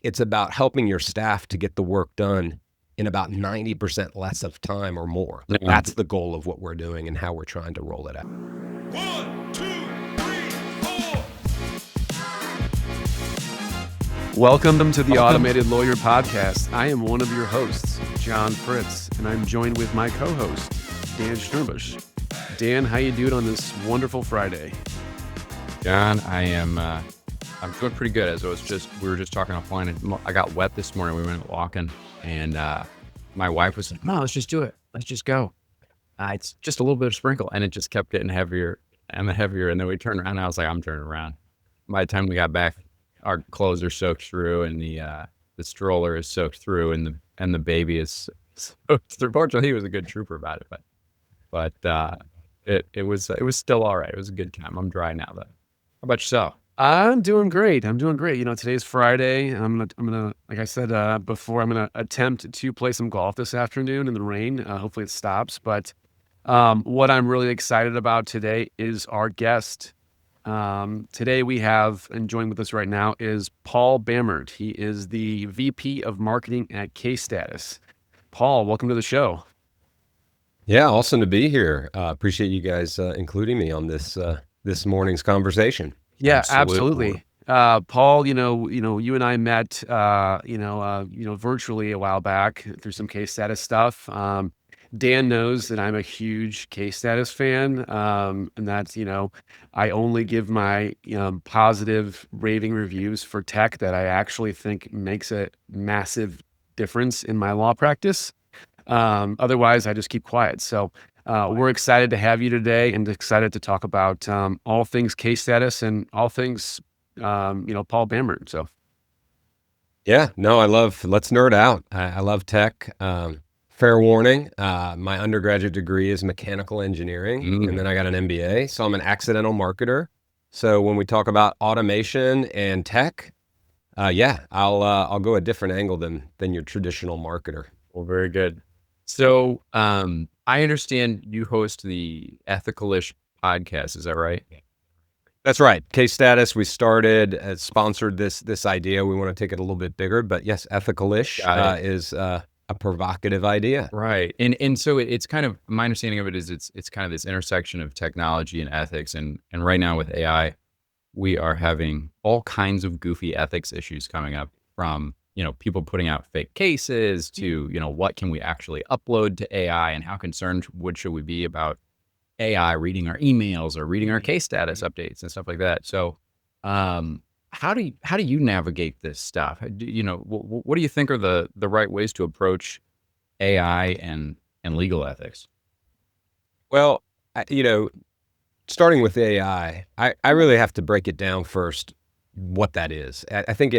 It's about helping your staff to get the work done in about 90% less of time or more. Yeah. That's the goal of what we're doing and how we're trying to roll it out. 1, 2, 3, 4. Welcome to the Automated Lawyer Podcast. I am one of your hosts, John Fritz, and I'm joined with my co-host, Dan Schnurbusch. Dan, how you doing on this wonderful Friday? John, I'm doing pretty good. We were just talking offline, and I got wet this morning. We went walking, and my wife was like, "No, let's just do it. Let's just go. It's just a little bit of sprinkle," and it just kept getting heavier and heavier. And then we turned around, and I was like, "I'm turning around." By the time we got back, our clothes are soaked through, and the stroller is soaked through, and the baby is soaked through. Fortunately, he was a good trooper about it, but it was still all right. It was a good time. I'm dry now, though. How about yourself? I'm doing great. You know, today's Friday. I'm gonna, like I said before, I'm gonna attempt to play some golf this afternoon in the rain. Hopefully it stops. But what I'm really excited about today is our guest. Today we have, and joining with us right now is Paul Bamert. He is the VP of Marketing at Case Status. Paul, welcome to the show. Yeah, awesome to be here. Appreciate you guys including me on this morning's conversation. Yeah, absolutely. Paul, you and I met, virtually a while back through some Case Status stuff. Dan knows that I'm a huge Case Status fan, and that's, I only give my positive raving reviews for tech that I actually think makes a massive difference in my law practice. Otherwise, I just keep quiet. So we're excited to have you today and excited to talk about all things Case Status and all things, Paul Bamert. So, yeah, no, let's nerd out. I love tech. Fair warning, my undergraduate degree is mechanical engineering, and then I got an MBA, so I'm an accidental marketer. So when we talk about automation and tech, I'll go a different angle than your traditional marketer. Well, very good. So I understand you host the Ethical-ish podcast. Is that right? That's right. Case Status, we started, sponsored this idea. We want to take it a little bit bigger, but yes, Ethical-ish is a provocative idea. Right. And so it's kind of, my understanding of it is it's kind of this intersection of technology and ethics. And right now with AI, we are having all kinds of goofy ethics issues coming up, from people putting out fake cases to, what can we actually upload to AI, and how concerned should we be about AI reading our emails or reading our case status updates and stuff like that. So, how do you navigate this stuff? What do you think are the right ways to approach AI and legal ethics? Well, starting with AI, I really have to break it down first, what that is. I think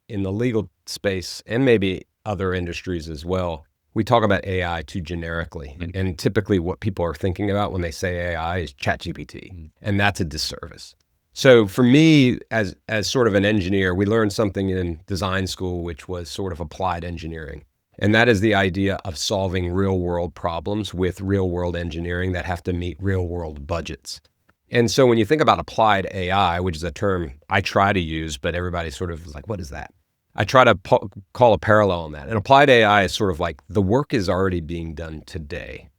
in the legal space, and maybe other industries as well, we talk about AI too generically. And typically what people are thinking about when they say AI is ChatGPT, and that's a disservice. So for me, as sort of an engineer, we learned something in design school, which was sort of applied engineering. And that is the idea of solving real world problems with real world engineering that have to meet real world budgets. And so when you think about applied AI, which is a term I try to use, but everybody sort of is like, what is that? I try to call a parallel on that. And applied AI is sort of like the work is already being done today.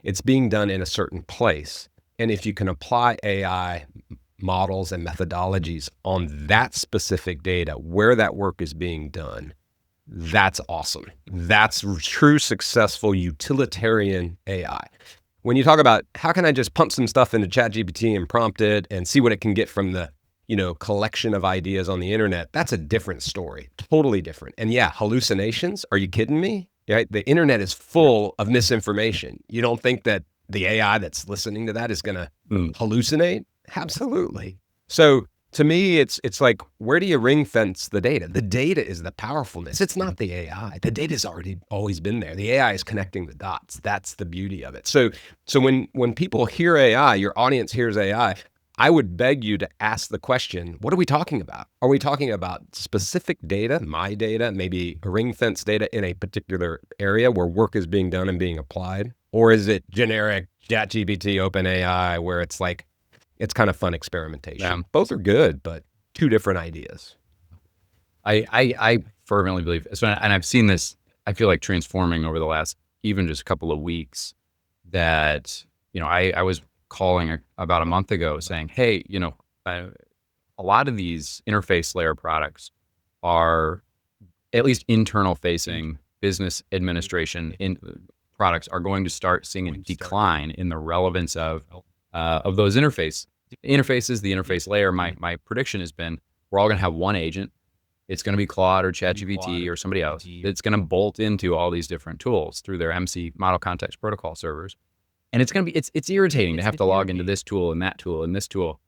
It's being done in a certain place. And if you can apply AI models and methodologies on that specific data where that work is being done, that's awesome. That's true, successful, utilitarian AI. When you talk about how can I just pump some stuff into ChatGPT and prompt it and see what it can get from the collection of ideas on the internet, that's a different story, totally different. And yeah, hallucinations, are you kidding me? Right? The internet is full of misinformation. You don't think that the AI that's listening to that is going to hallucinate? Absolutely. So to me, it's like, where do you ring fence the data? The data is the powerfulness. It's not the AI. The data's always been there. The AI is connecting the dots. That's the beauty of it. So when people hear AI, your audience hears AI, I would beg you to ask the question, what are we talking about? Are we talking about specific data, my data, maybe ring fence data in a particular area where work is being done and being applied? Or is it generic ChatGPT, OpenAI, where it's like, it's kind of fun experimentation? Yeah. Both are good, but two different ideas. I fervently believe. So, and I've seen this, I feel like transforming over the last, even just a couple of weeks that, I was calling about a month ago saying, hey, a lot of these interface layer products are at least internal facing business administration in products are going to start seeing a decline in the relevance of those interfaces, the interface layer. My prediction has been we're all going to have one agent. It's going to be Claude or ChatGPT or somebody else. It's going to bolt into all these different tools through their MC model context protocol servers. And it's going to be, it's irritating to have to log into this tool and that tool and this tool.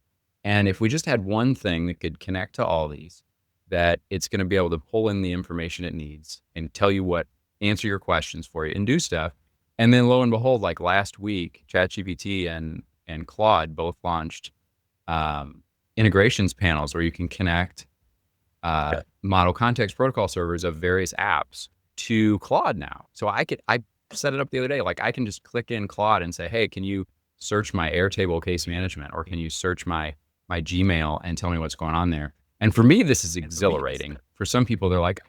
And if we just had one thing that could connect to all these, that it's going to be able to pull in the information it needs and tell you answer your questions for you and do stuff. And then lo and behold, like last week, ChatGPT and Claude both launched integrations panels where you can connect model context protocol servers of various apps to Claude now. So I set it up the other day. Like I can just click in Claude and say, hey, can you search my Airtable case management, or can you search my Gmail and tell me what's going on there? And for me, this is exhilarating. For some people, they're like,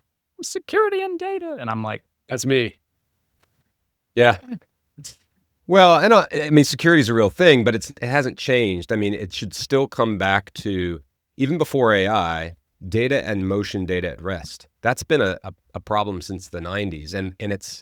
security and data. And I'm like, That's me. Yeah. Well, I mean, security is a real thing, but it hasn't changed. I mean, it should still come back to, even before AI, data and motion data at rest. That's been a problem since the 90s. And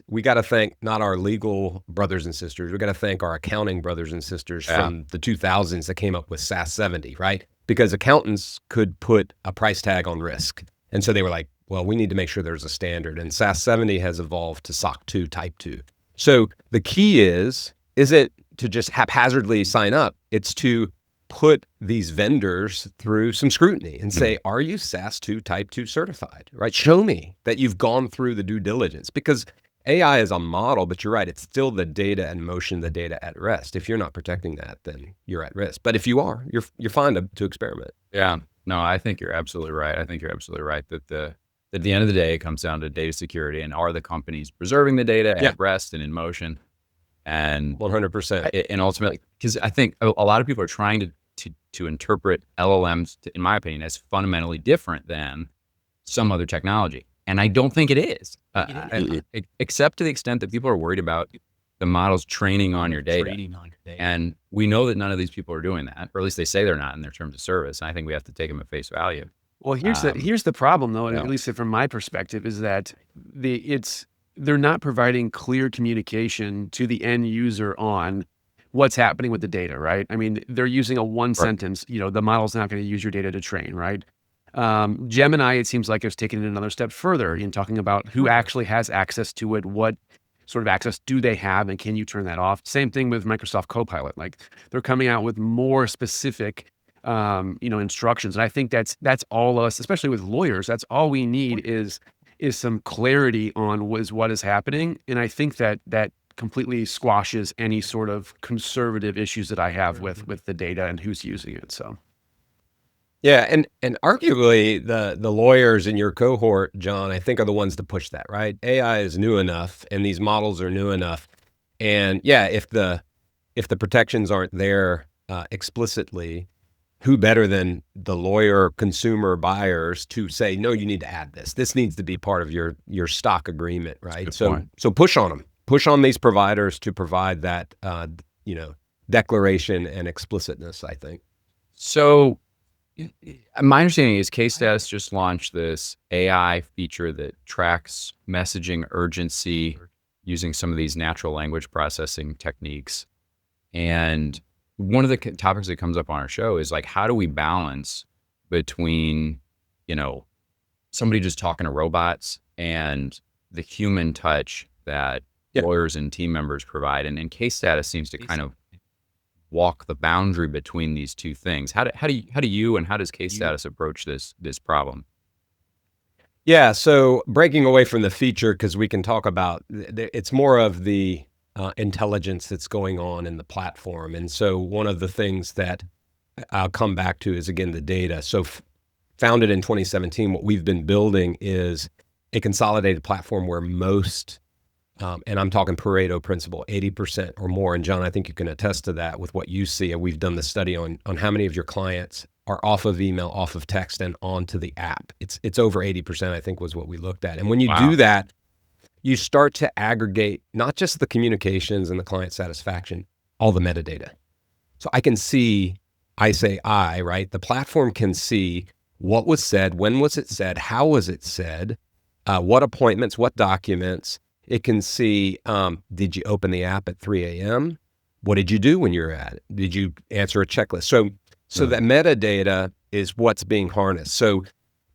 we got to thank not our legal brothers and sisters. We got to thank our accounting brothers and sisters from the 2000s that came up with SAS 70, right? Because accountants could put a price tag on risk. And so they were like, well, we need to make sure there's a standard. And SAS 70 has evolved to SOC 2 Type 2. So the key isn't to just haphazardly sign up. It's to put these vendors through some scrutiny and say, are you SAS 2 Type 2 certified, right? Show me that you've gone through the due diligence, because AI is a model, but you're right. It's still the data and motion, the data at rest. If you're not protecting that, then you're at risk. But if you are, you're fine to experiment. Yeah, no, I think you're absolutely right. I think you're absolutely right that at the end of the day, it comes down to data security, and are the companies preserving the data at rest and in motion? And 100%. And ultimately, because I think a lot of people are trying to interpret LLMs, in my opinion, as fundamentally different than some other technology. And I don't think it is, except to the extent that people are worried about the models training on your data. And we know that none of these people are doing that, or at least they say they're not in their terms of service. And I think we have to take them at face value. Well, here's the problem, though, at least from my perspective, is that they're not providing clear communication to the end user on what's happening with the data, right? I mean, they're using a one sentence, the model's not going to use your data to train, right? Gemini, it seems like, is taking it another step further in talking about who actually has access to it, what sort of access do they have, and can you turn that off? Same thing with Microsoft Copilot. Like, they're coming out with more specific instructions. And I think that's all us, especially with lawyers, that's all we need is some clarity on what is happening. And I think that completely squashes any sort of conservative issues that I have with the data and who's using it. So. Yeah, and arguably the lawyers in your cohort, John, I think are the ones to push that, right? AI is new enough, and these models are new enough, and yeah, if the protections aren't there explicitly, who better than the lawyer, consumer, buyers to say, no, you need to add this. This needs to be part of your stock agreement, right? So push on them, push on these providers to provide that declaration and explicitness, I think. So. My understanding is Case Status just launched this AI feature that tracks messaging urgency using some of these natural language processing techniques. And one of the topics that comes up on our show is like, how do we balance between, somebody just talking to robots and the human touch that lawyers and team members provide? And Case Status seems to kind of walk the boundary between these two things. How do you and how does Case Status approach this problem? Yeah, so breaking away from the feature, because we can talk about it's more of the intelligence that's going on in the platform. And so one of the things that I'll come back to is, again, the data. So founded in 2017, what we've been building is a consolidated platform where most and I'm talking Pareto principle, 80% or more. And John, I think you can attest to that with what you see. And we've done the study on how many of your clients are off of email, off of text, and onto the app. It's over 80%, I think was what we looked at. And when you Wow. do that, you start to aggregate not just the communications and the client satisfaction, all the metadata. So I can see, I say I, right? The platform can see what was said, when was it said, how was it said, what appointments, what documents. It can see, did you open the app at 3 a.m.? What did you do when you were at it? Did you answer a checklist? So that metadata is what's being harnessed. So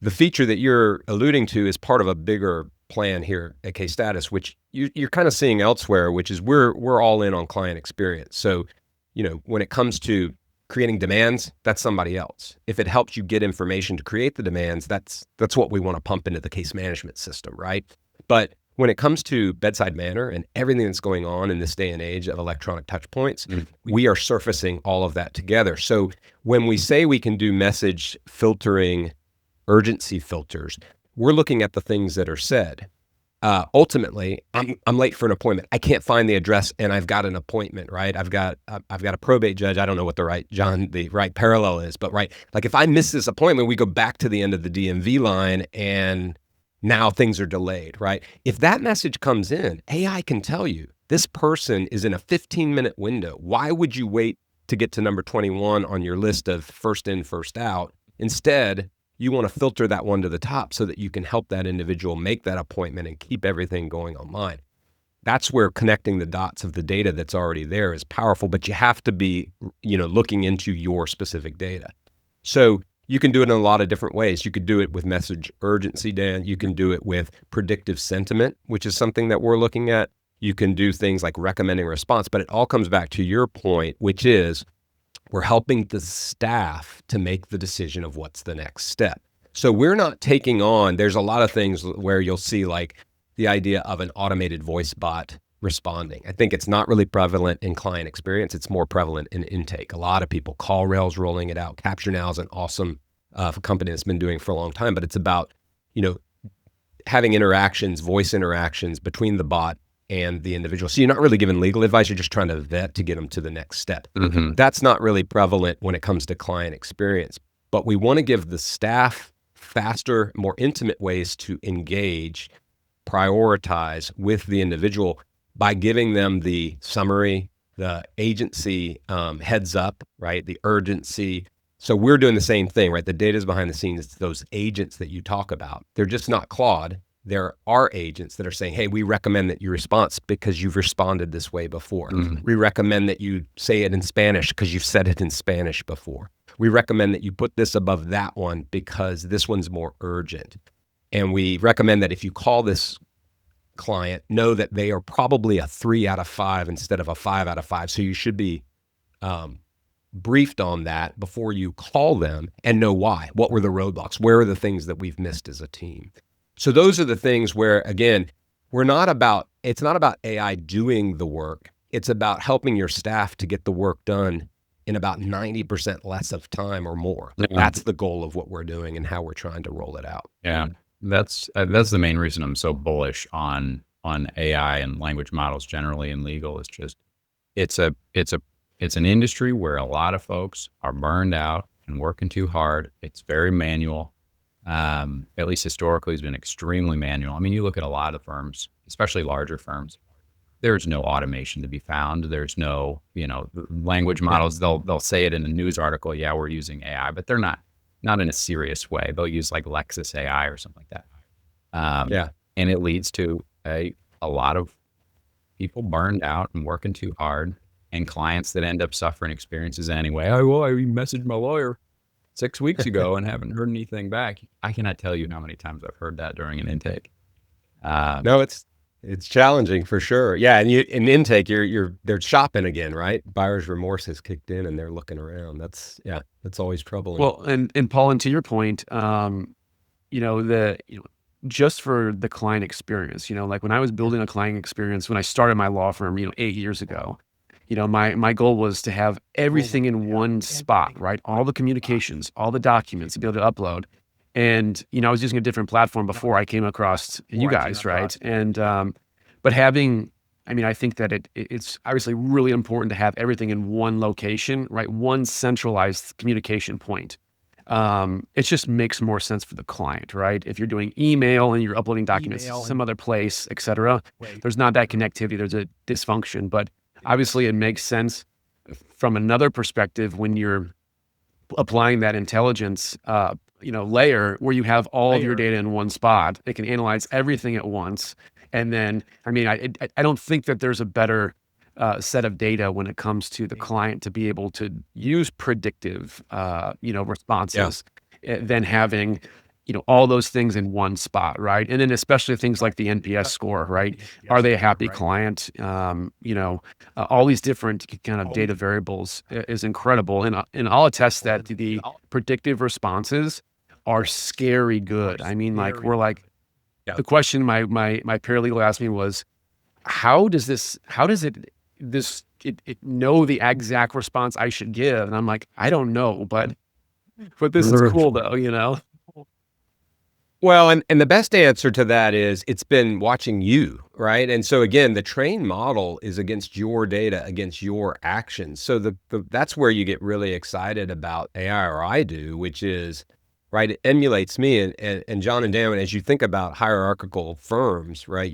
the feature that you're alluding to is part of a bigger plan here at K-Status, which you're kind of seeing elsewhere, which is we're all in on client experience. So, when it comes to creating demands, that's somebody else. If it helps you get information to create the demands, that's what we want to pump into the case management system, right? But when it comes to bedside manner and everything that's going on in this day and age of electronic touch points, we are surfacing all of that together. So when we say we can do message filtering, urgency filters, we're looking at the things that are said. Ultimately, I'm late for an appointment. I can't find the address, and I've got an appointment, right? I've got a probate judge. I don't know what the right parallel is, but right, like if I miss this appointment, we go back to the end of the DMV line, and now things are delayed, right? If that message comes in, AI can tell you this person is in a 15-minute window. Why would you wait to get to number 21 on your list of first in, first out? Instead, you want to filter that one to the top so that you can help that individual make that appointment and keep everything going online. That's where connecting the dots of the data that's already there is powerful, but you have to be, looking into your specific data. So you can do it in a lot of different ways. You could do it with message urgency, Dan. You can do it with predictive sentiment, which is something that we're looking at. You can do things like recommending response, but it all comes back to your point, which is we're helping the staff to make the decision of what's the next step. So we're not taking on, there's a lot of things where you'll see like the idea of an automated voice bot responding. I think it's not really prevalent in client experience. It's more prevalent in intake. A lot of people, call rails rolling it out. Capture Now is an awesome company that's been doing it for a long time, but it's about, having interactions, voice interactions between the bot and the individual. So you're not really giving legal advice. You're just trying to vet to get them to the next step. That's not really prevalent when it comes to client experience, but we want to give the staff faster, more intimate ways to engage, prioritize with the individual by giving them the summary, the agency heads up, right? The urgency. So we're doing the same thing, right? The data is behind the scenes. It's those agents that you talk about. They're just not Claude. There are agents that are saying, hey, we recommend that you respond because you've responded this way before. We recommend that you say it in Spanish because you've said it in Spanish before. We recommend that you put this above that one because this one's more urgent. And we recommend that if you call this client, know that they are probably a 3 out of 5 instead of a 5 out of 5. So you should be briefed on that before you call them and know why. What were the roadblocks? Where are the things that we've missed as a team? So those are the things where, again, it's not about AI doing the work. It's about helping your staff to get the work done in about 90% less of time or more. That's the goal of what we're doing and how we're trying to roll it out. Yeah, that's the main reason I'm so bullish on AI and language models generally in legal. Is just it's an industry where a lot of folks are burned out and working too hard. It's very manual. At least historically, has been extremely manual. I mean, you look at a lot of firms, especially larger firms. There's no automation to be found. There's no, language models. They'll say it in a news article. Yeah, we're using AI, but they're not in a serious way. They'll use like Lexis AI or something like that. And it leads to a lot of people burned out and working too hard, and clients that end up suffering experiences anyway. I messaged my lawyer 6 weeks ago and haven't heard anything back. I cannot tell you how many times I've heard that during an intake. No, it's challenging for sure. Yeah, and in intake, they're shopping again, right? Buyer's remorse has kicked in, and they're looking around. That's always troubling. Well, and Paul, and to your point, just for the client experience, like when I was building a client experience, when I started my law firm, 8 years ago, my goal was to have everything in one spot, right? All the communications, all the documents to be able to upload. And, I was using a different platform before I came across you guys, right? And, but I think that it's obviously really important to have everything in one location, right? One centralized communication point. It just makes more sense for the client, right? If you're doing email and you're uploading documents to some other place, et cetera, there's not that connectivity. There's a dysfunction, but obviously it makes sense from another perspective when you're applying that intelligence, layer where you have all of your data in one spot. It can analyze everything at once. And then, I mean, I don't think that there's a better set of data when it comes to the client to be able to use predictive, responses than having, all those things in one spot, right? And then especially things like the NPS score, right? Are they a happy client? All these different kind of data variables is incredible. And I'll attest that the predictive responses are scary good. I mean, like we're like, the question my paralegal asked me was, how does it know the exact response I should give? And I'm like, I don't know, but this is cool though, Well, and the best answer to that is it's been watching you, right? And so again, the trained model is against your data, against your actions. So that's where you get really excited about AI, or I do, which is, right, it emulates me. And John and Dan, as you think about hierarchical firms, right,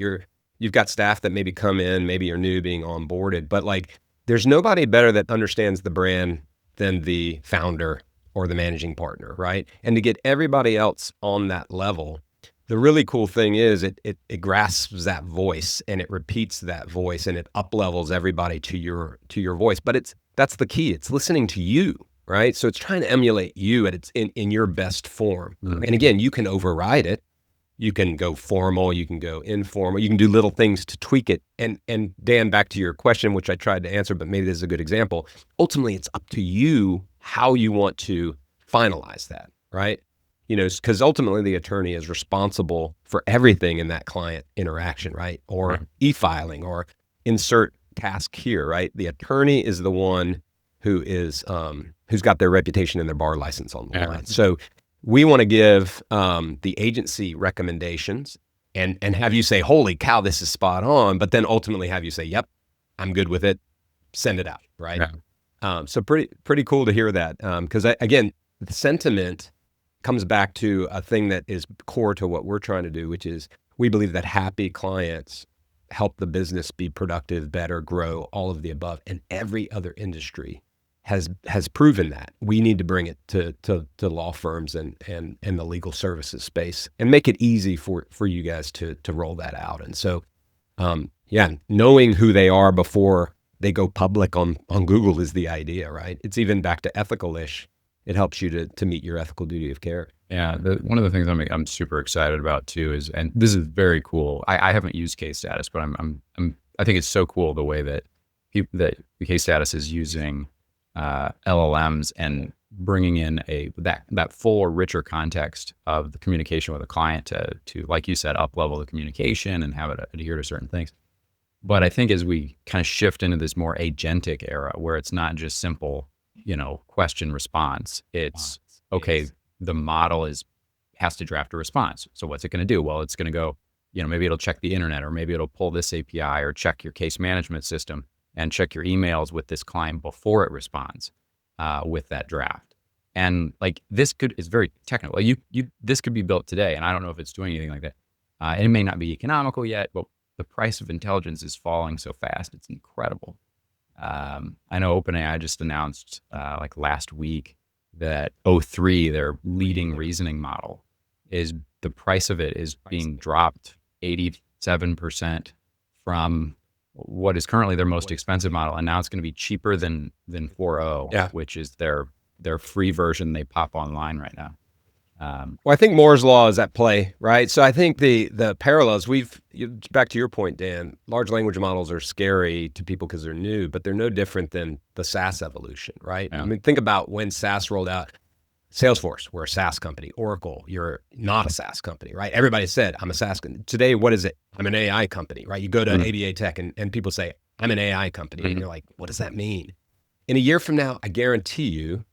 you've got staff that maybe come in, maybe you're new being onboarded, but like there's nobody better that understands the brand than the founder or the managing partner, right? And to get everybody else on that level, the really cool thing is it grasps that voice and it repeats that voice and it up levels everybody to your voice. But that's the key. It's listening to you, right? So it's trying to emulate you in your best form. Mm-hmm. And again, you can override it. You can go formal, you can go informal, you can do little things to tweak it. And Dan, back to your question, which I tried to answer, but maybe this is a good example. Ultimately, it's up to you how you want to finalize that, right? Because ultimately the attorney is responsible for everything in that client interaction, right? Or Right. e-filing or insert task here, right? The attorney is the one who is who's got their reputation and their bar license on the line. So we want to give the agency recommendations and have you say, holy cow, this is spot on, but then ultimately have you say, yep, I'm good with it, send it out, right? Yeah. So pretty cool to hear that. Because again, the sentiment comes back to a thing that is core to what we're trying to do, which is we believe that happy clients help the business be productive, better, grow, all of the above. And every other industry has proven that. We need to bring it to law firms and the legal services space and make it easy for you guys to roll that out. And so, knowing who they are before they go public on Google is the idea, right? It's even back to ethical-ish. It helps you to meet your ethical duty of care. Yeah, one of the things I'm super excited about too is, and this is very cool. I haven't used case status, but I think it's so cool the way that that the case status is using LLMs and bringing in that full or richer context of the communication with a client to like you said, up level the communication and have it adhere to certain things. But I think as we kind of shift into this more agentic era where it's not just simple, question response, it's okay, the model has to draft a response. So what's it going to do? Well, it's going to go, maybe it'll check the internet, or maybe it'll pull this API or check your case management system and check your emails with this client before it responds with that draft. And like this is very technical. This could be built today, and I don't know if it's doing anything like that. And it may not be economical yet, but the price of intelligence is falling so fast. It's incredible. I know OpenAI just announced like last week that O3, their leading reasoning model, is the price of it is being dropped 87% from what is currently their most expensive model, and now it's going to be cheaper than 4.0, which is their free version they pop online right now. Well, I think Moore's law is at play, right? So I think the parallels back to your point, Dan, large language models are scary to people because they're new, but they're no different than the SaaS evolution, right? Yeah. I mean, think about when SaaS rolled out. Salesforce, we're a SaaS company. Oracle, you're not a SaaS company, right? Everybody said, I'm a SaaS company. Today, what is it? I'm an AI company, right? You go to ABA Tech and people say, I'm an AI company. And you're like, what does that mean? In a year from now, I guarantee you,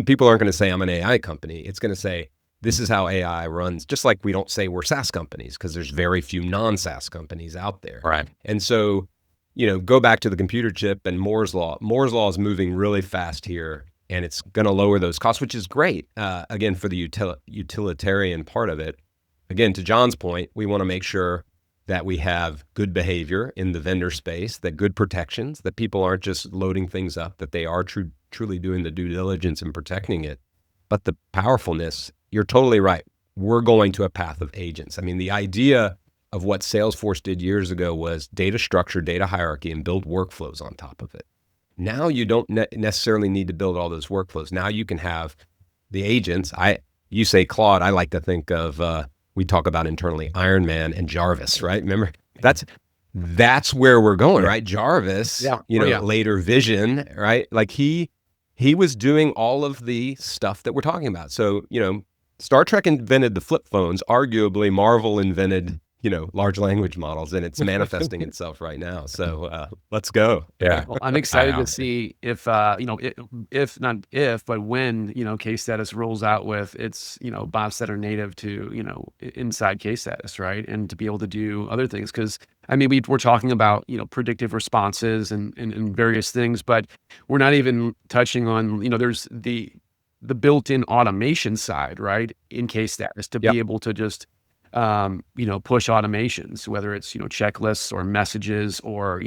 people aren't going to say I'm an AI company. It's going to say, this is how AI runs, just like we don't say we're SaaS companies because there's very few non-SaaS companies out there. Right. And so, go back to the computer chip and Moore's law. Moore's law is moving really fast here. and it's going to lower those costs, which is great. Again, for the utilitarian part of it. Again, to John's point, we want to make sure that we have good behavior in the vendor space, that good protections, that people aren't just loading things up, that they are truly doing the due diligence and protecting it. But the powerfulness, you're totally right. We're going to a path of agents. I mean, the idea of what Salesforce did years ago was data structure, data hierarchy, and build workflows on top of it. Now you don't necessarily need to build all those workflows. Now you can have the agents. You say Claude, I like to think of, we talk about internally Iron Man and Jarvis, right? Remember, that's where we're going, right? Jarvis, later Vision, right? Like he was doing all of the stuff that we're talking about. So, Star Trek invented the flip phones. Arguably, Marvel invented, large language models, and it's manifesting itself right now. So let's go. Yeah. Well, I'm excited to see if but when, case status rolls out with its, bots that are native to, inside case status, right? And to be able to do other things. Because, I mean, we're talking about, predictive responses and various things, but we're not even touching on, there's the built-in automation side, right? In case status to be able to just push automations, whether it's, checklists or messages or,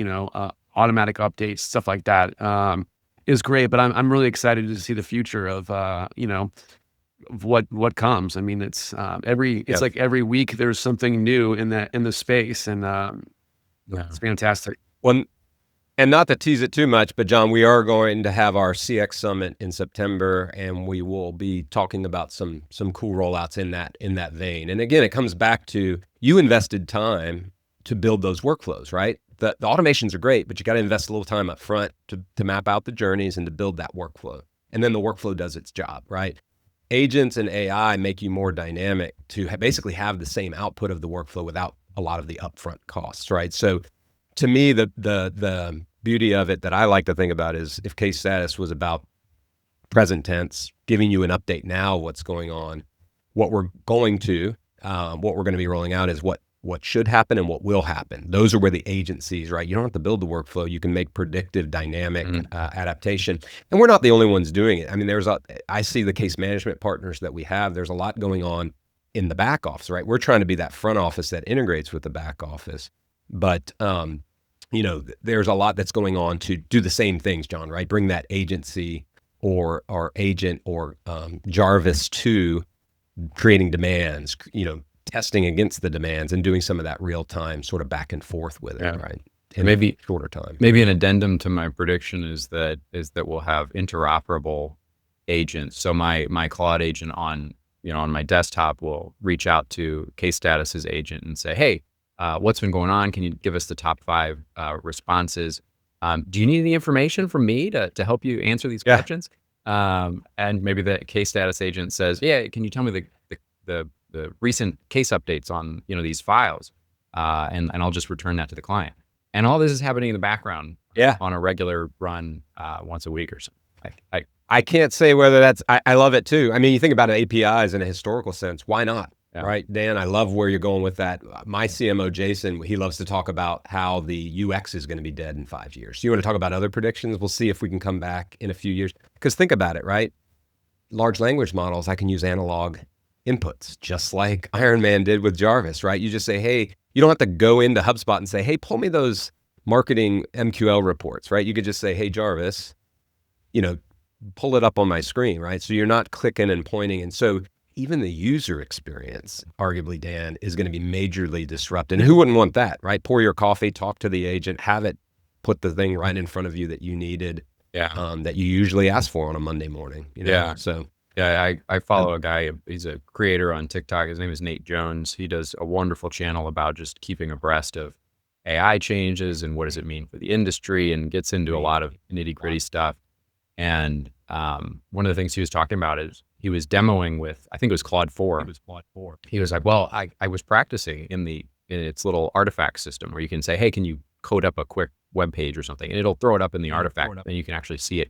automatic updates, stuff like that, is great. But I'm really excited to see the future of, of what comes. I mean, it's like every week there's something new in the space, and it's fantastic. Well, and not to tease it too much, but John, we are going to have our CX Summit in September, and we will be talking about some cool rollouts in that vein. And again, it comes back to you invested time to build those workflows, right? The automations are great, but you got to invest a little time up front to map out the journeys and to build that workflow. And then the workflow does its job, right? Agents and AI make you more dynamic to basically have the same output of the workflow without a lot of the upfront costs, right? So to me, the beauty of it that I like to think about is if case status was about present tense, giving you an update now, what's going on, what we're going to be rolling out is what should happen and what will happen. Those are where the agencies, right? You don't have to build the workflow. You can make predictive, dynamic adaptation. And we're not the only ones doing it. I mean, I see the case management partners that we have. There's a lot going on in the back office, right? We're trying to be that front office that integrates with the back office. But, there's a lot that's going on to do the same things, John, right? Bring that agency or agent or Jarvis to creating demands, testing against the demands and doing some of that real time sort of back and forth with it, right? And maybe shorter time. Maybe an addendum to my prediction is that we'll have interoperable agents. So my Claude agent on my desktop will reach out to case status's agent and say, hey, what's been going on? Can you give us the top 5 responses? Do you need any information from me to help you answer these questions? And maybe the case status agent says, yeah, can you tell me the recent case updates on, these files? And I'll just return that to the client. And all this is happening in the background on a regular run once a week or something. I can't say whether that's, I love it too. I mean, you think about APIs in a historical sense, why not? Yeah. Right, Dan, I love where you're going with that. My CMO, Jason, he loves to talk about how the UX is going to be dead in 5 years. You want to talk about other predictions? We'll see if we can come back in a few years. Because think about it, right? Large language models, I can use analog inputs, just like Iron Man did with Jarvis, right? You just say, hey, you don't have to go into HubSpot and say, hey, pull me those marketing MQL reports, right? You could just say, hey, Jarvis, pull it up on my screen, right? So you're not clicking and pointing. And so even the user experience, arguably, Dan, is going to be majorly disrupted. And who wouldn't want that, right? Pour your coffee, talk to the agent, have it put the thing right in front of you that you needed, that you usually ask for on a Monday morning. So I follow a guy. He's a creator on TikTok. His name is Nate Jones. He does a wonderful channel about just keeping abreast of AI changes and what does it mean for the industry, and gets into a lot of nitty gritty stuff. And one of the things he was talking about is he was demoing with, I think it was Claude 4. He was like, well, I was practicing in its little artifact system where you can say, hey, can you code up a quick web page or something? And it'll throw it up in the artifact, and you can actually see it,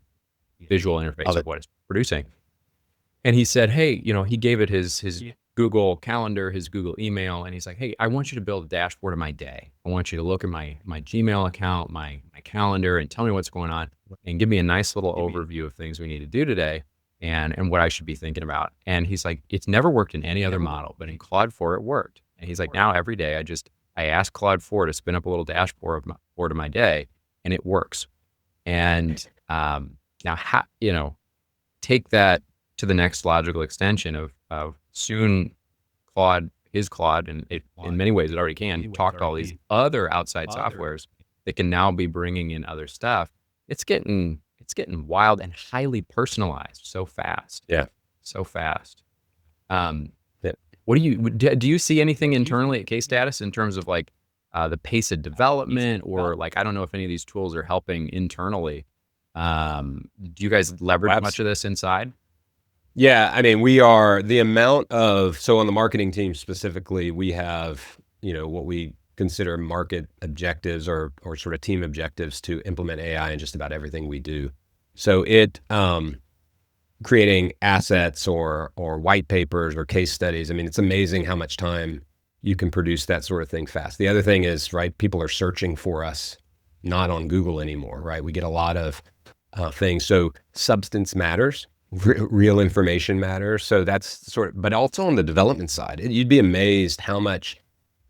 visual interface of what it's producing. And he said, hey, he gave it his Google Calendar, his Google email, and he's like, "Hey, I want you to build a dashboard of my day. I want you to look at my Gmail account, my calendar, and tell me what's going on, and give me a nice little overview of things we need to do today, and what I should be thinking about." And he's like, "It's never worked in any other model, but in Claude 4 it worked." And he's like, "Now every day I ask Claude 4 to spin up a little dashboard of my day, and it works." And now, take that to the next logical extension of soon his Claude, and in many ways it already can talk to all these other outside softwares that can now be bringing in other stuff. It's getting wild and highly personalized so fast. Yeah. So fast. Yeah. What do you see anything internally at Case Status in terms of like the pace of development, or like, I don't know if any of these tools are helping internally. Do you guys leverage much of this inside? Yeah, I mean, we are the amount of, so on the marketing team specifically, we have, what we consider market objectives or sort of team objectives to implement AI in just about everything we do. So creating assets or white papers or case studies. I mean, it's amazing how much time you can produce that sort of thing fast. The other thing is, right, people are searching for us, not on Google anymore, right? We get a lot of things. So substance matters. Real information matters. So that's but also on the development side, you'd be amazed how much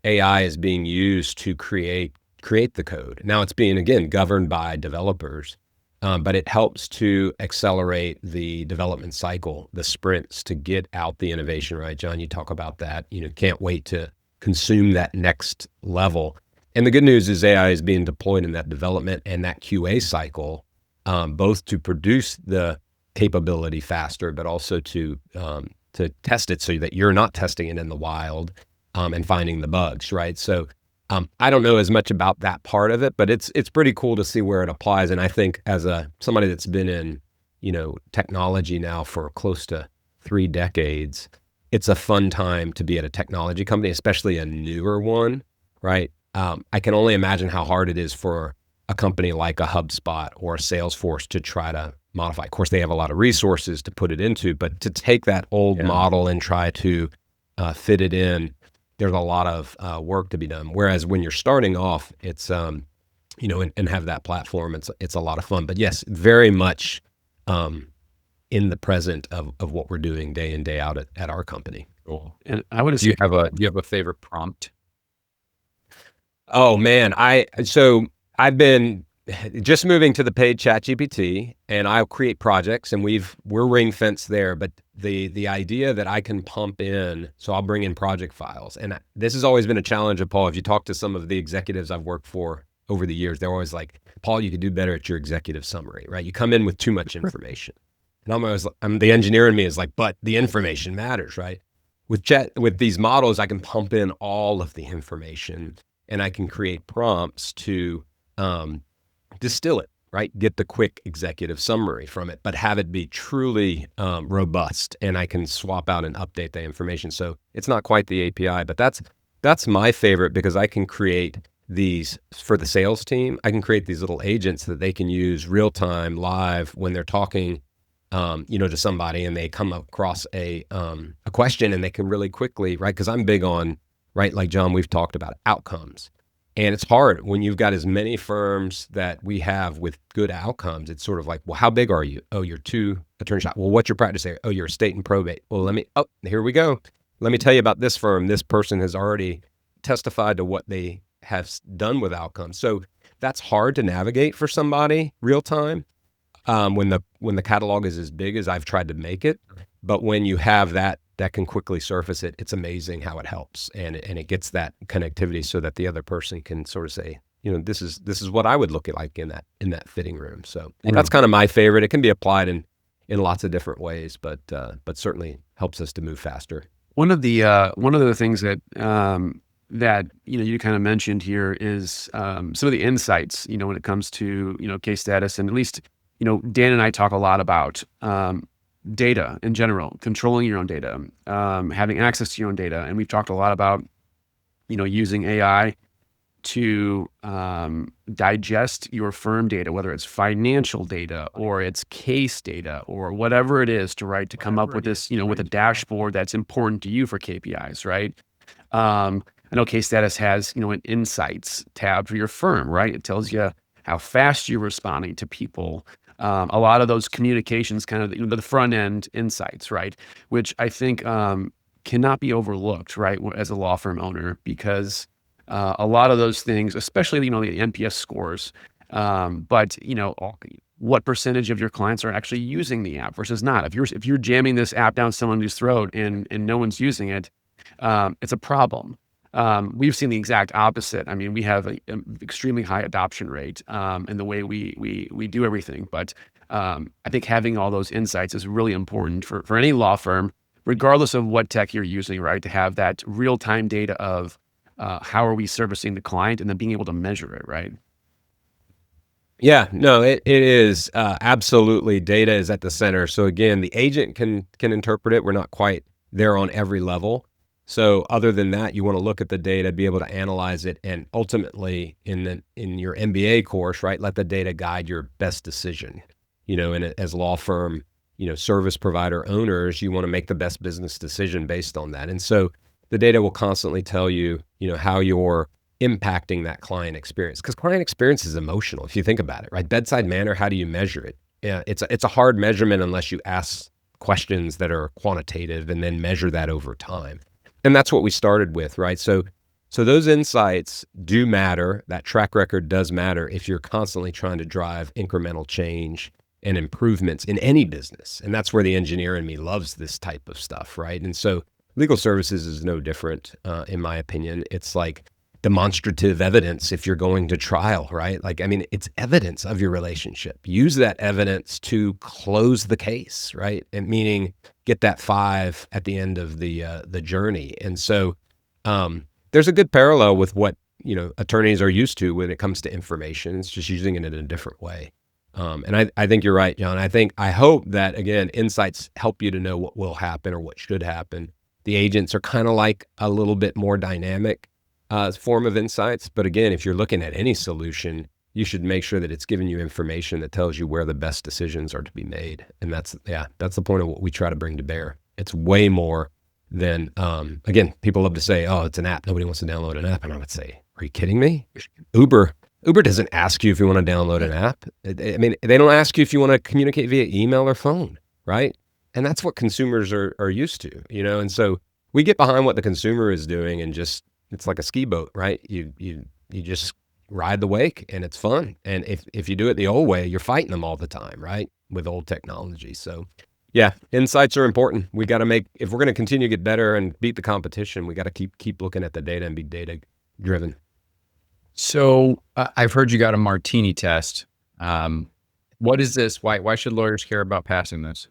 AI is being used to create the code. Now it's being, again, governed by developers, but it helps to accelerate the development cycle, the sprints to get out the innovation, right? John, you talk about that, can't wait to consume that next level. And the good news is AI is being deployed in that development and that QA cycle, both to produce the capability faster, but also to test it so that you're not testing it in the wild and finding the bugs, right? So I don't know as much about that part of it, but it's pretty cool to see where it applies. And I think as somebody that's been in technology now for close to 3 decades, it's a fun time to be at a technology company, especially a newer one, right? I can only imagine how hard it is for a company like a HubSpot or a Salesforce to try to modify. Of course, they have a lot of resources to put it into, but to take that old model and try to fit it in, there's a lot of work to be done. Whereas when you're starting off, it's and have that platform, it's a lot of fun. But yes, very much in the present of what we're doing day in, day out at our company. Cool. And I would Do you assume have a favorite prompt? Oh man, I've been just moving to the paid ChatGPT, and I'll create projects, and we're ring fenced there. But the idea that I can pump in, so I'll bring in project files, and this has always been a challenge of Paul. If you talk to some of the executives I've worked for over the years, they're always like, "Paul, you could do better at your executive summary, right? You come in with too much information." And I'm the engineer in me is like, but the information matters, right? With these models, I can pump in all of the information, and I can create prompts to distill it, right? Get the quick executive summary from it, but have it be truly robust, and I can swap out and update the information. So it's not quite the API, but that's my favorite, because I can create these for the sales team. I can create these little agents that they can use real time, live, when they're talking, to somebody, and they come across a question, and they can really quickly, right? Because I'm big on, right, like John, we've talked about outcomes. And it's hard when you've got as many firms that we have with good outcomes. It's sort of like, well, how big are you? Oh, you're 2 attorney shop. Well, what's your practice area? Oh, you're estate and probate. Well, here we go. Let me tell you about this firm. This person has already testified to what they have done with outcomes. So that's hard to navigate for somebody real time when the catalog is as big as I've tried to make it. But when you have that can quickly surface it, it's amazing how it helps, and it gets that connectivity so that the other person can sort of say, this is what I would look at like in that fitting room. So that's kind of my favorite. It can be applied in lots of different ways, but certainly helps us to move faster. one of the things that you kind of mentioned here is some of the insights, when it comes to case status, and at least Dan and I talk a lot about data in general, controlling your own data, having access to your own data. And we've talked a lot about, using AI to digest your firm data, whether it's financial data or it's case data or whatever it is, to come up with this, with a dashboard that's important to you for KPIs, right? I know Case Status has, an insights tab for your firm, right? It tells you how fast you're responding to people. A lot of those communications, kind of the front end insights, right? Which I think cannot be overlooked, right, as a law firm owner, because a lot of those things, especially the NPS scores, but what percentage of your clients are actually using the app versus not? If you're jamming this app down someone's throat and no one's using it, it's a problem. We've seen the exact opposite. I mean, we have an extremely high adoption rate in the way we do everything. But I think having all those insights is really important for any law firm, regardless of what tech you're using, right? To have that real-time data of how are we servicing the client and then being able to measure it, right? Yeah, no, it is absolutely, data is at the center. So again, the agent can interpret it. We're not quite there on every level. So other than that, you want to look at the data, be able to analyze it, and ultimately in your MBA course, right, let the data guide your best decision. And as law firm, service provider owners, you want to make the best business decision based on that. And so the data will constantly tell you, how you're impacting that client experience, because client experience is emotional. If you think about it, right, bedside manner, how do you measure it? Yeah, it's a hard measurement unless you ask questions that are quantitative and then measure that over time. And that's what we started with, right? So those insights do matter. That track record does matter if you're constantly trying to drive incremental change and improvements in any business. And that's where the engineer in me loves this type of stuff, right? And so legal services is no different, in my opinion. It's like demonstrative evidence if you're going to trial, right? It's evidence of your relationship. Use that evidence to close the case, right? And meaning get that 5 at the end of the journey. And so there's a good parallel with what attorneys are used to when it comes to information. It's just using it in a different way. And I think you're right, John. I hope that, again, insights help you to know what will happen or what should happen. The agents are kind of like a little bit more dynamic form of insights. But again, if you're looking at any solution, you should make sure that it's giving you information that tells you where the best decisions are to be made. And that's the point of what we try to bring to bear. It's way more than, again, people love to say, oh, it's an app. Nobody wants to download an app. And I would say, are you kidding me? Uber doesn't ask you if you want to download an app. They don't ask you if you want to communicate via email or phone, right? And that's what consumers are used to, And so we get behind what the consumer is doing and just, it's like a ski boat, right? You just ride the wake and it's fun. And if you do it the old way, you're fighting them all the time, right? With old technology. So yeah, insights are important. We got to if we're going to continue to get better and beat the competition, we got to keep looking at the data and be data driven. So I've heard you got a Martini test. What is this? Why should lawyers care about passing this?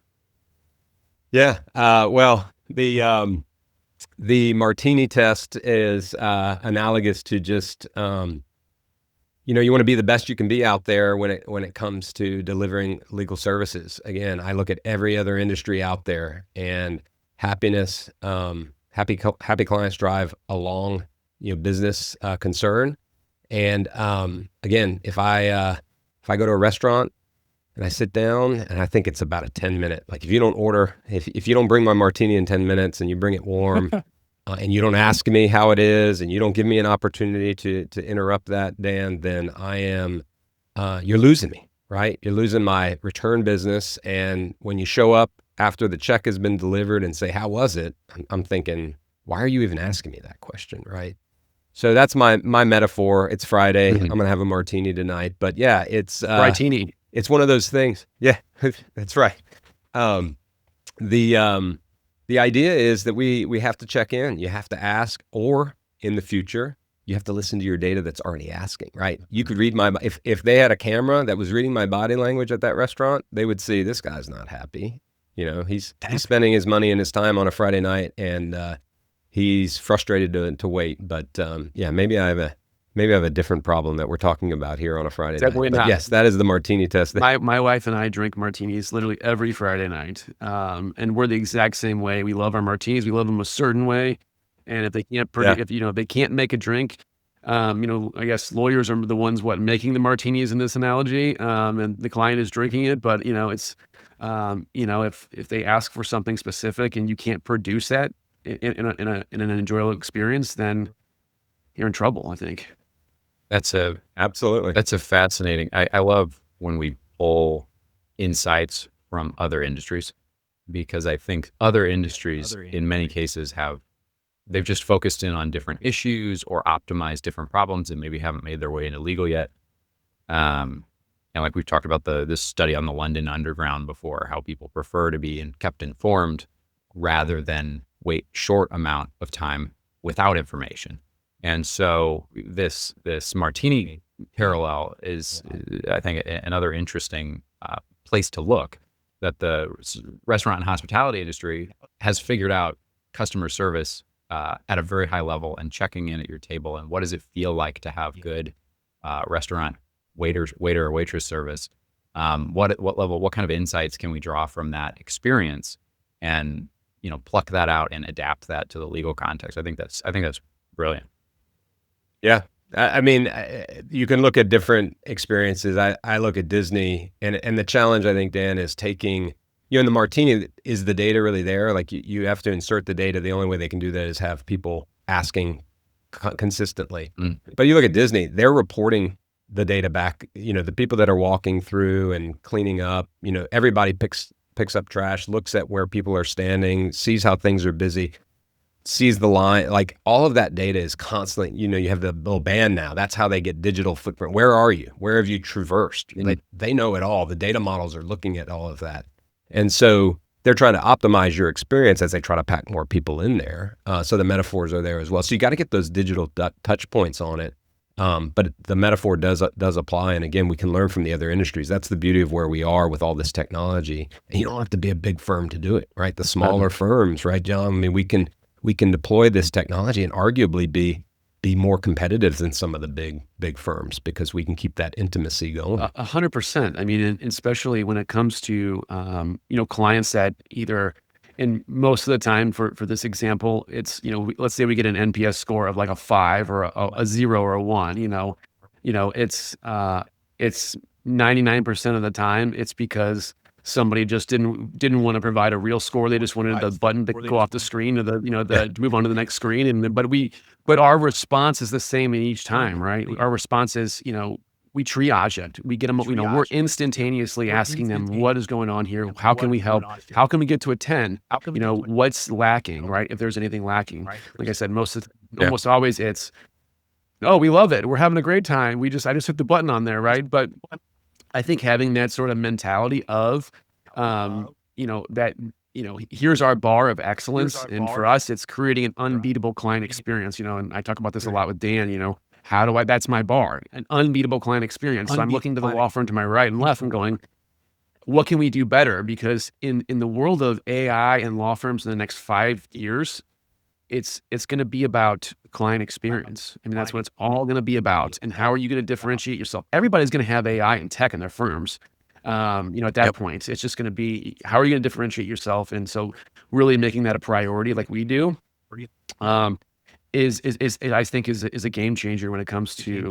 Yeah. Well, the Martini test is analogous to just, you want to be the best you can be out there when it comes to delivering legal services. Again, I look at every other industry out there, and happiness, happy clients drive a long, business concern. And again, if I go to a restaurant and I sit down, and I think it's about a 10-minute, like if you don't bring my Martini in 10 minutes and you bring it warm and you don't ask me how it is and you don't give me an opportunity to interrupt that, Dan, then you're losing me, right? You're losing my return business. And when you show up after the check has been delivered and say, how was it? I'm thinking, why are you even asking me that question, right? So that's my metaphor. It's Friday. Mm-hmm. I'm going to have a Martini tonight. But yeah, it's Martini. It's one of those things. Yeah, that's right. The idea is that we have to check in. You have to ask, or in the future, you have to listen to your data that's already asking, right? You could read if they had a camera that was reading my body language at that restaurant, they would see this guy's not happy. He's spending his money and his time on a Friday night, and he's frustrated to wait. But yeah, maybe I have a different problem that we're talking about here on a Friday Definitely night. But not. yes, that is the Martini test. My wife and I drink martinis literally every Friday night, and we're the exact same way. We love our martinis. We love them a certain way, and if they can't if they can't make a drink, I guess lawyers are the ones making the martinis in this analogy, and the client is drinking it. But it's if they ask for something specific and you can't produce that in an enjoyable experience, then you're in trouble, I think. Absolutely. That's a fascinating. I love when we pull insights from other industries, because I think other industries in many cases they've just focused in on different issues or optimized different problems and maybe haven't made their way into legal yet. And like we've talked about this study on the London Underground before, how people prefer to be kept informed rather than wait short amount of time without information. And so this Martini parallel is, I think, another interesting place to look, that the restaurant and hospitality industry has figured out customer service at a very high level, and checking in at your table, and what does it feel like to have good restaurant waiter or waitress service. What kind of insights can we draw from that experience, and pluck that out and adapt that to the legal context? I think that's brilliant. Yeah. I mean, you can look at different experiences. I look at Disney, and the challenge, I think, Dan, is taking, in the Martini, is the data really there? Like you have to insert the data. The only way they can do that is have people asking consistently. But you look at Disney, they're reporting the data back, the people that are walking through and cleaning up, everybody picks up trash, looks at where people are standing, sees how things are busy, sees the line, like all of that data is constantly, you have the little band now. That's how they get digital footprint. Where are you? Where have you traversed? They know it all. The data models are looking at all of that. And so they're trying to optimize your experience as they try to pack more people in there. So the metaphors are there as well. So you got to get those digital touch points on it. But the metaphor does apply. And again, we can learn from the other industries. That's the beauty of where we are with all this technology. And you don't have to be a big firm to do it, right? The smaller firms, right, John? I mean, we can deploy this technology and arguably be more competitive than some of the big firms, because we can keep that intimacy going. 100%. I mean, and especially when it comes to clients that either, and most of the time for this example, it's let's say we get an NPS score of like a 5 or a 0 or a 1. It's 99% of the time it's because somebody just didn't want to provide a real score. They just wanted the button to go off the screen, or to move on to the next screen. But our response is the same in each time, right? Our response is, we triage it. We get them, we're instantaneously asking them, what is going on here? How can we help? How can we get to a 10? What's lacking, right? If there's anything lacking. Like I said, almost always it's, oh, we love it. We're having a great time. I just hit the button on there, right? But I think having that sort of mentality of, here's our bar of excellence. And for us, it's creating an unbeatable client experience, and I talk about this a lot with Dan, that's my bar, an unbeatable client experience. So I'm looking to the law firm to my right and left and going, what can we do better? Because in the world of AI and law firms in the next 5 years, it's going to be about client experience. I mean, that's what it's all going to be about. And how are you going to differentiate yourself? Everybody's going to have AI and tech in their firms. At that point, it's just going to be, how are you going to differentiate yourself? And so really making that a priority like we do, is I think is a game changer when it comes to,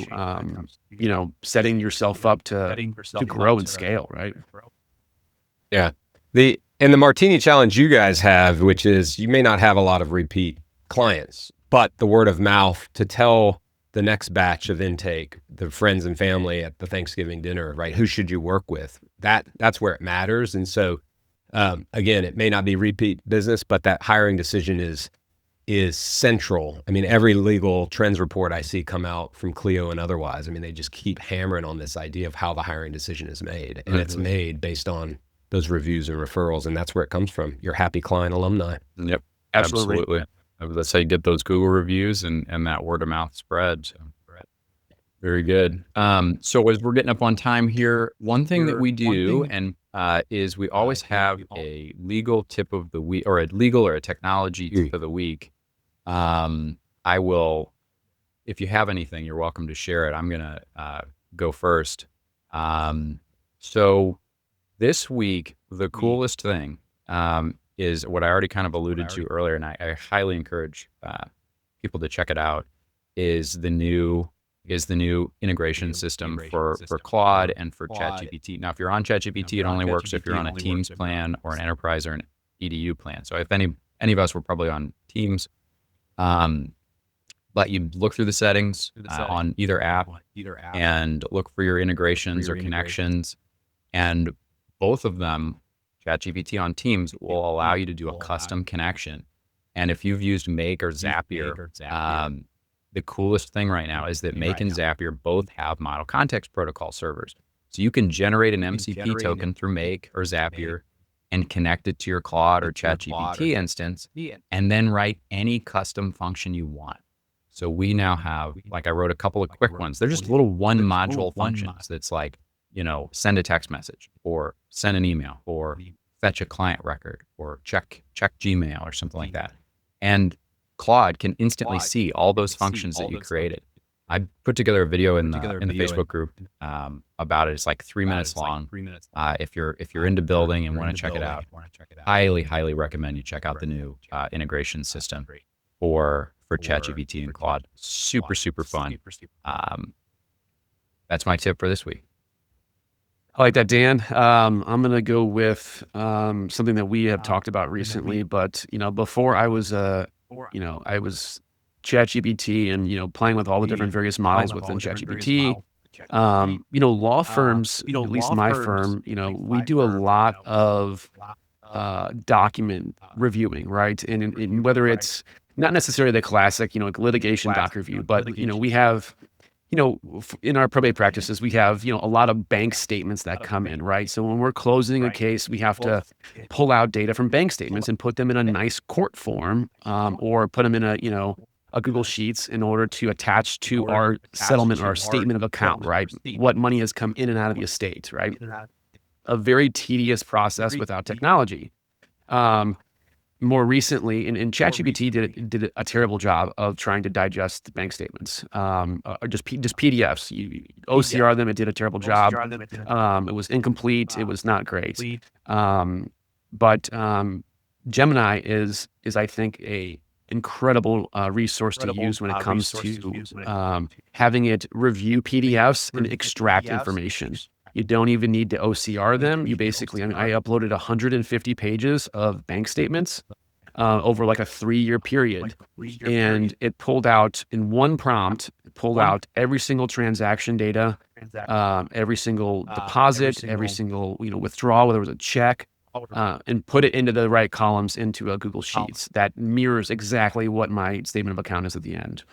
setting yourself up to grow and scale, right? Yeah. The Martini challenge you guys have, which is you may not have a lot of repeat clients, but the word of mouth to tell the next batch of intake, the friends and family at the Thanksgiving dinner, right? Who should you work with? That's where it matters. And so, again, it may not be repeat business, but that hiring decision is central. I mean, every legal trends report I see come out from Clio and otherwise, I mean, they just keep hammering on this idea of how the hiring decision is made. And it's made based on those reviews and referrals. And that's where it comes from, your happy client alumni. Yep. Absolutely. That's how you get those Google reviews and that word of mouth spread. So. Very good. So as we're getting up on time here, one thing that we do is we always have a legal tip of the week, or a legal or a technology tip of the week. I will, if you have anything, you're welcome to share it. I'm going to go first. So this week, the coolest thing is what I already kind of alluded to earlier, and I highly encourage people to check it out, is the new integration system for Claude and for ChatGPT. Now, if you're on ChatGPT, it only works if you're on a Teams plan or an enterprise or an EDU plan. So if any of us were probably on Teams, but you look through the settings on either app and look for your integrations or connections, and both of them, ChatGPT on Teams will allow you to do a custom connection. And if you've used Make or Zapier, the coolest thing right now is that Make and Zapier both have model context protocol servers. So you can generate an MCP token through Make or Zapier and connect it to your Claude or ChatGPT instance, and then write any custom function you want. So we now have, like, I wrote a couple of quick ones. They're just little one module functions that's like, send a text message or send an email or fetch a client record or check Gmail or something like that. And Claude can instantly see all those functions that you created. I put together a video in the Facebook group about it. It's like 3 minutes long. If you're into building and want to check it out, highly recommend you check out the new integration system for ChatGPT and Claude. Super fun. That's my tip for this week. I like that, Dan. I'm going to go with something that we have talked about recently, but before I was I was ChatGPT and playing with all the different various models within ChatGPT. Law firms, at least my firm, we do a lot of document reviewing, right? And whether it's not necessarily the classic, like litigation doc review, but we have, in our probate practices, we have, a lot of bank statements that come in, right? So when we're closing a case, we have to pull out data from bank statements and put them in a nice court form, or put them in a Google Sheets in order to attach to our settlement or our statement of account, right? What money has come in and out of the estate, right? A very tedious process without technology. More recently, and ChatGPT did a terrible job of trying to digest bank statements, or just PDFs. You OCR them, it did a terrible job. It was incomplete. It was not great. But Gemini is I think a incredible resource to use when it comes to having it review PDFs and extract information. You don't even need to OCR them. You basically, I uploaded 150 pages of bank statements over like a 3-year period. And it pulled out in one prompt, out every single transaction data, every single deposit, every single withdrawal, whether it was a check, and put it into the right columns into a Google Sheets that mirrors exactly what my statement of account is at the end.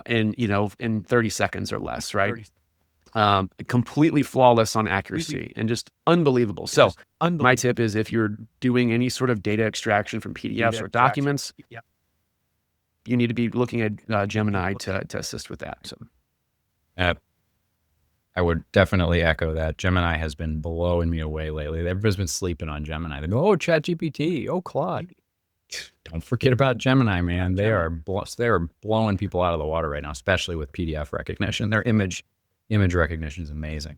In 30 seconds or less, right? Completely flawless on accuracy and just unbelievable. So my tip is, if you're doing any sort of data extraction from PDFs or documents, you need to be looking at Gemini to assist with that. So I would definitely echo that. Gemini has been blowing me away lately. Everybody's been sleeping on Gemini. They go, oh, ChatGPT, oh, Claude. Don't forget about Gemini, man. They are blowing people out of the water right now, especially with PDF recognition. Their image recognition is amazing.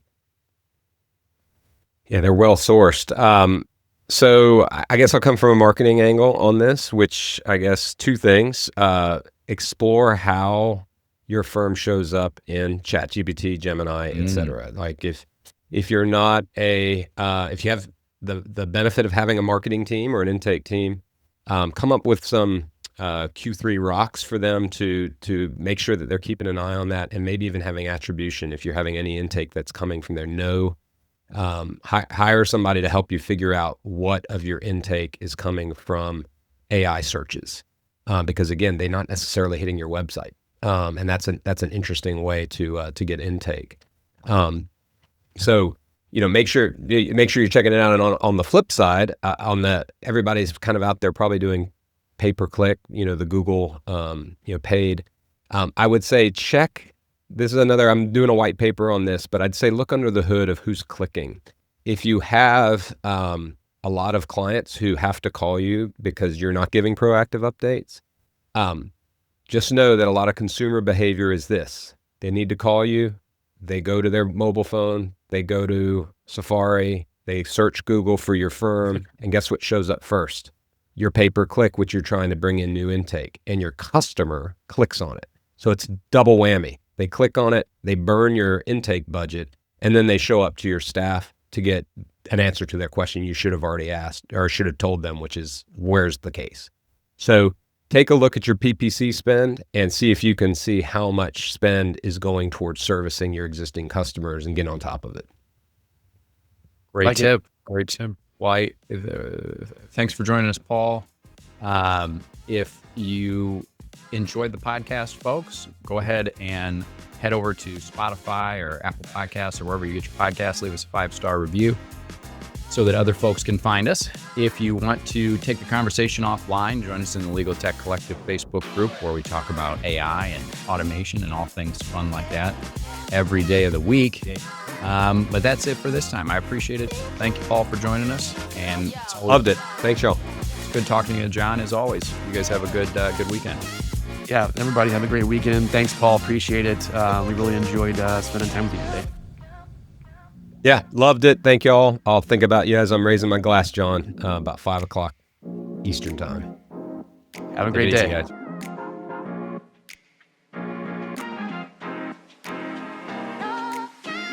Yeah, they're well sourced. So I guess I'll come from a marketing angle on this, which I guess 2 things. Explore how your firm shows up in ChatGPT, Gemini, etc. Like if you're not if you have the benefit of having a marketing team or an intake team, come up with some Q3 rocks for them to make sure that they're keeping an eye on that, and maybe even having attribution if you're having any intake that's coming from there. Hire somebody to help you figure out what of your intake is coming from AI searches, because again, they're not necessarily hitting your website, and that's an interesting way to get intake. So make sure you're checking it out. And on the flip side, everybody's kind of out there probably doing pay-per-click, the Google, paid. I would say check. This is I'm doing a white paper on this, but I'd say look under the hood of who's clicking. If you have a lot of clients who have to call you because you're not giving proactive updates, just know that a lot of consumer behavior is this. They need to call you. They go to their mobile phone. They go to Safari. They search Google for your firm. And guess what shows up first? Your pay-per-click, which you're trying to bring in new intake, and your customer clicks on it. So it's double whammy. They click on it, they burn your intake budget, and then they show up to your staff to get an answer to their question you should have already asked or should have told them, which is, where's the case? So take a look at your PPC spend and see if you can see how much spend is going towards servicing your existing customers and get on top of it. Great Like it. tip. Great tip. Well, thanks for joining us, Paul. If you enjoyed the podcast, folks, go ahead and head over to Spotify or Apple Podcasts or wherever you get your podcasts. Leave us a 5-star review so that other folks can find us. If you want to take the conversation offline, join us in the Legal Tech Collective Facebook group where we talk about AI and automation and all things fun like that every day of the week. But that's it for this time. I appreciate it. Thank you, Paul, for joining us. And it's always, Loved it. Thanks, y'all. it's good talking to you, John, as always. You guys have a good weekend. Yeah, everybody have a great weekend. Thanks, Paul. Appreciate it. We really enjoyed spending time with you today. Yeah, loved it. Thank y'all. I'll think about you as I'm raising my glass, John, about 5 o'clock Eastern time. Have a Take great it easy, day. guys.